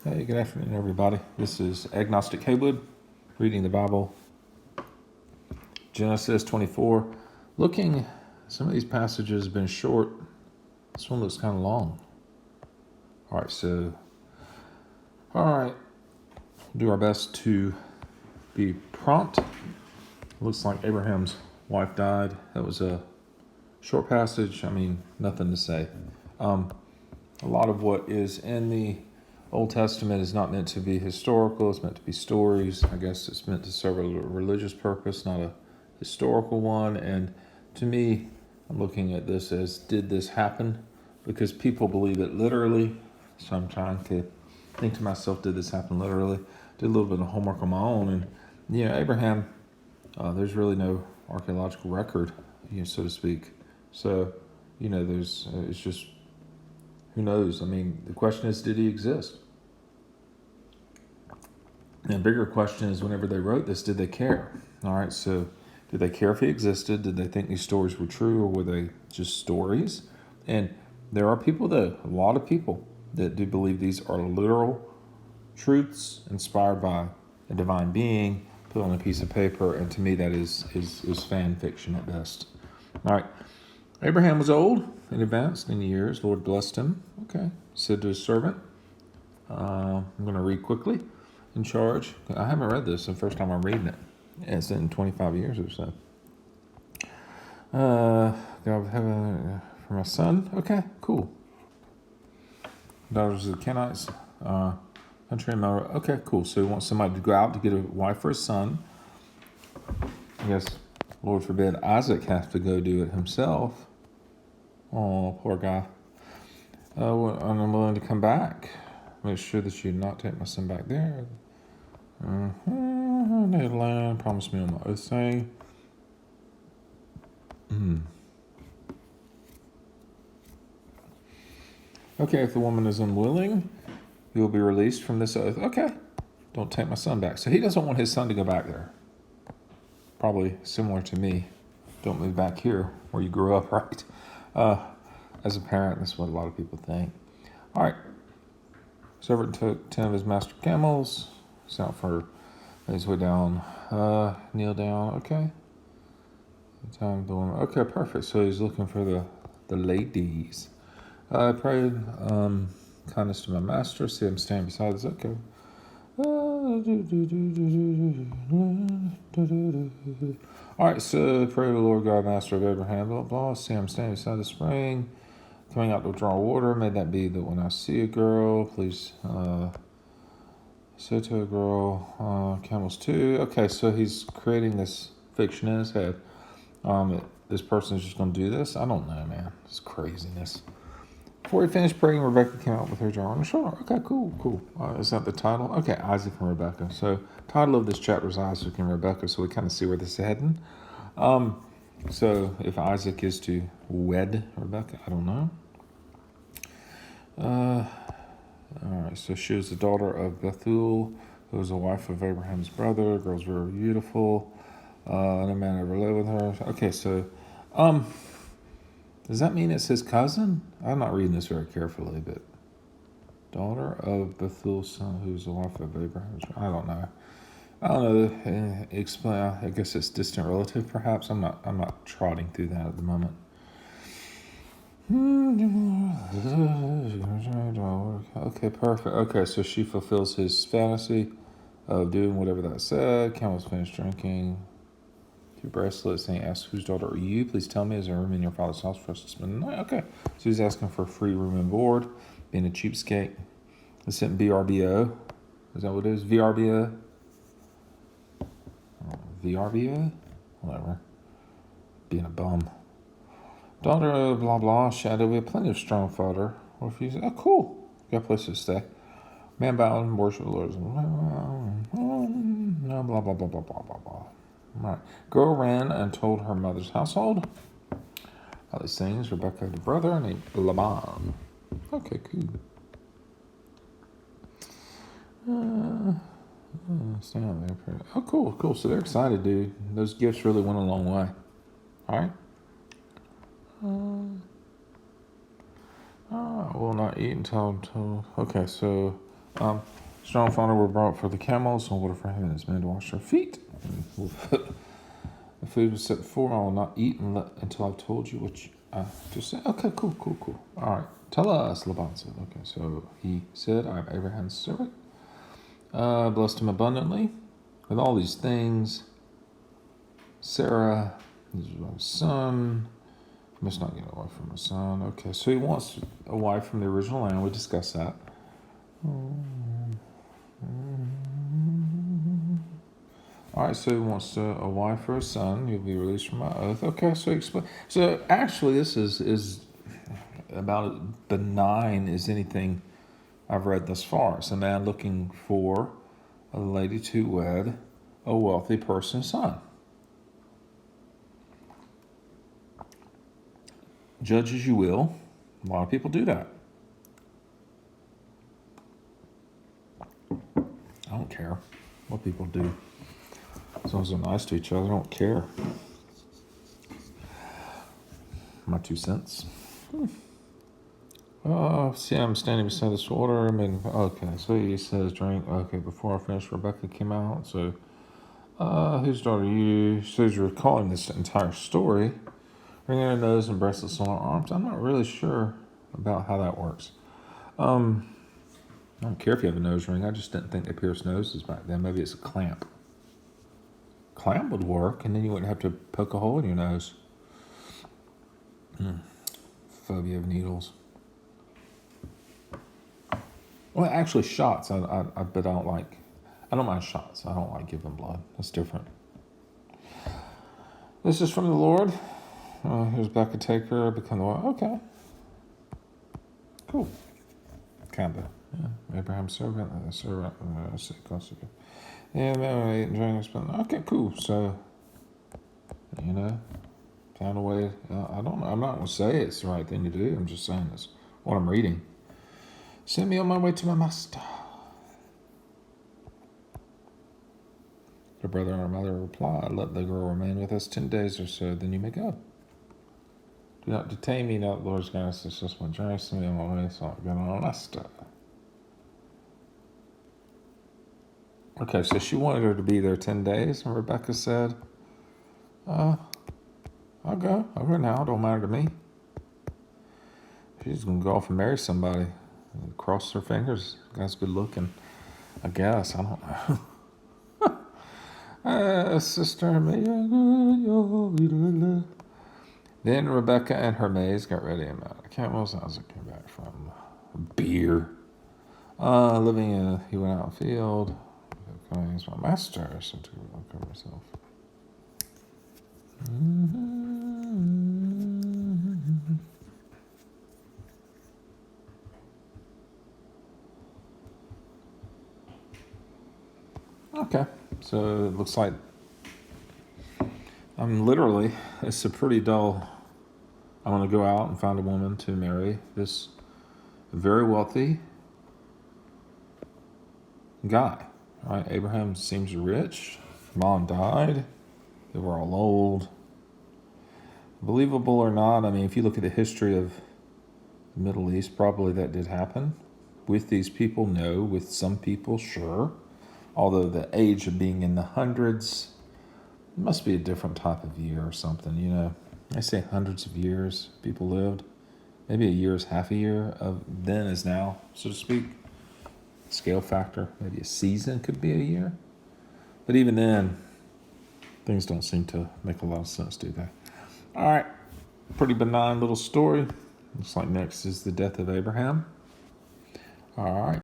Hey, good afternoon, everybody. This is Agnostic Haywood, reading the Bible, Genesis 24. Looking, some of these passages have been short. This one looks kind of long. All right, do our best to be prompt. Looks like Abraham's wife died. That was a short passage. Nothing to say. A lot of what is in the Old Testament is not meant to be historical. It's meant to be stories. I guess it's meant to serve a religious purpose, not a historical one. And to me, I'm looking at this as, did this happen? Because people believe it literally. So I'm trying to think to myself, did this happen literally? Did a little bit of homework on my own. And, Abraham, there's really no archaeological record, so to speak. So, it's just, who knows? The question is, did he exist? And the bigger question is, whenever they wrote this, did they care? All right, so did they care if he existed? Did they think these stories were true, or were they just stories? And there are a lot of people that do believe these are literal truths inspired by a divine being, put on a piece of paper, and to me that is fan fiction at best. All right, Abraham was old and advanced in years. Lord blessed him. Okay, said to his servant, I'm going to read quickly. In charge. I haven't read this. The first time I'm reading it. Yeah, it's in 25 years or so. God of heaven for my son. Okay, cool. Daughters of the Kenites. Country and Moab. Okay, cool. So he wants somebody to go out to get a wife for his son. I guess, Lord forbid, Isaac has to go do it himself. Oh, poor guy. And I'm willing to come back. Make sure that you not take my son back there. Native land, promise me on the oath thing. Okay, if the woman is unwilling, you will be released from this oath. Okay, don't take my son back. So he doesn't want his son to go back there. Probably similar to me. Don't move back here where you grew up, right? As a parent, that's what a lot of people think. All right. Servant took 10 of his master camels. It's out for his way down. Kneel down. Okay. Time the woman. Okay, perfect. So he's looking for the ladies. I prayed kindness to my master. See him standing beside us. Okay. All right. So pray to the Lord God, Master of Abraham. Blah blah. See him standing beside the spring, coming out to draw water. May that be that when I see a girl, please say to a girl, camels too. Okay, so he's creating this fiction in his head. This person is just going to do this. I don't know, man. It's craziness. Before he finished praying, Rebekah came out with her jar on her shoulder. Okay, cool. Is that the title? Okay, Isaac and Rebekah. So, title of this chapter is Isaac and Rebekah. So we kind of see where this is heading. So if Isaac is to wed Rebekah, I don't know. All right, so she was the daughter of Bethuel, who was the wife of Abraham's brother. The girl's very beautiful. No man ever lived with her. Okay, so, does that mean it's his cousin? I'm not reading this very carefully, but daughter of Bethuel's son, who's the wife of Abraham's. I don't know. Explain. I guess it's distant relative, perhaps. I'm not trotting through that at the moment. Okay, perfect. Okay, so she fulfills his fantasy of doing whatever that said. Camel's finished drinking. Two bracelets, and he asks, whose daughter are you? Please tell me, is there room in your father's house for us to spend the night? Okay, so he's asking for free room and board, being a cheapskate. It's sent VRBO. Is that what it is? VRBO? VRBO? Whatever. Being a bum. Daughter of blah blah, shadow. We have plenty of strong fodder. Or if you say, oh, cool. Got a place to stay. Man bowed and worship the Lord. No, blah blah blah blah blah blah blah. All right. Girl ran and told her mother's household all these things. Rebekah had a brother named Laban. Okay, cool. Stay out there. Oh, cool. So they're excited, dude. Those gifts really went a long way. All right. I will not eat until I'm told. Okay, so Strong fodder were brought for the camels, and water for him and his men to wash their feet. The food was set before him. I will not eat until I've told you what I just said. Okay, cool. All right, tell us, Laban said. Okay, so he said, I am Abraham's servant. Blessed him abundantly with all these things. Sarah, this is my son. I must not get a wife from my son. Okay, so he wants a wife from the original land. We discussed that. All right, so he wants a wife for a son. He'll be released from my oath. Okay, so explain. So actually, this is about as benign as anything I've read thus far. It's a man looking for a lady to wed a wealthy person's son. Judge as you will. A lot of people do that. I don't care what people do. As long as they're nice to each other, I don't care. My 2 cents. See, I'm standing beside this water. Okay, so he says drink. Okay, before I finish, Rebekah came out. So, whose daughter are you? So he's recalling this entire story. Ring on her nose and bracelets on her arms. I'm not really sure about how that works. I don't care if you have a nose ring. I just didn't think they pierced noses back then. Maybe it's a clamp. Clamp would work, and then you wouldn't have to poke a hole in your nose. Phobia of needles. Well, actually, shots. But I don't like. I don't mind shots. I don't like giving blood. That's different. This is from the Lord. Here's Rebekah, take her, become the wife. Okay. Cool. Kinda. Yeah. Abraham's servant. Yeah, man, enjoying this. Okay, cool. So, found a way. I don't know. I'm not going to say it's the right thing to do. I'm just saying it's what I'm reading. Send me on my way to my master. Her brother and her mother replied, let the girl remain with us 10 days or so, then you may go. Do not detain me now. The Lord's guidance is just my journey. Send me on my way, so I'm going to my master. Okay, so she wanted her to be there 10 days, and Rebekah said, I'll go now, don't matter to me. She's going to go off and marry somebody. Cross her fingers. Guy's good looking. I guess. I don't know. Sister, may Then Rebekah and her maids got ready and mounted camels. As I came back from beer. He went out in the field. He's my master, so to cover myself. Okay, so it looks like it's a pretty dull. I want to go out and find a woman to marry this very wealthy guy. Right? Abraham seems rich. Mom died. They were all old. Believable or not, if you look at the history of the Middle East, probably that did happen. With these people, no. With some people, sure. Although the age of being in the hundreds, it must be a different type of year or something, They say hundreds of years people lived. Maybe a year is half a year of then as now, so to speak. Scale factor, maybe a season could be a year. But even then, things don't seem to make a lot of sense, do they? All right, pretty benign little story. Looks like next is the death of Abraham. All right.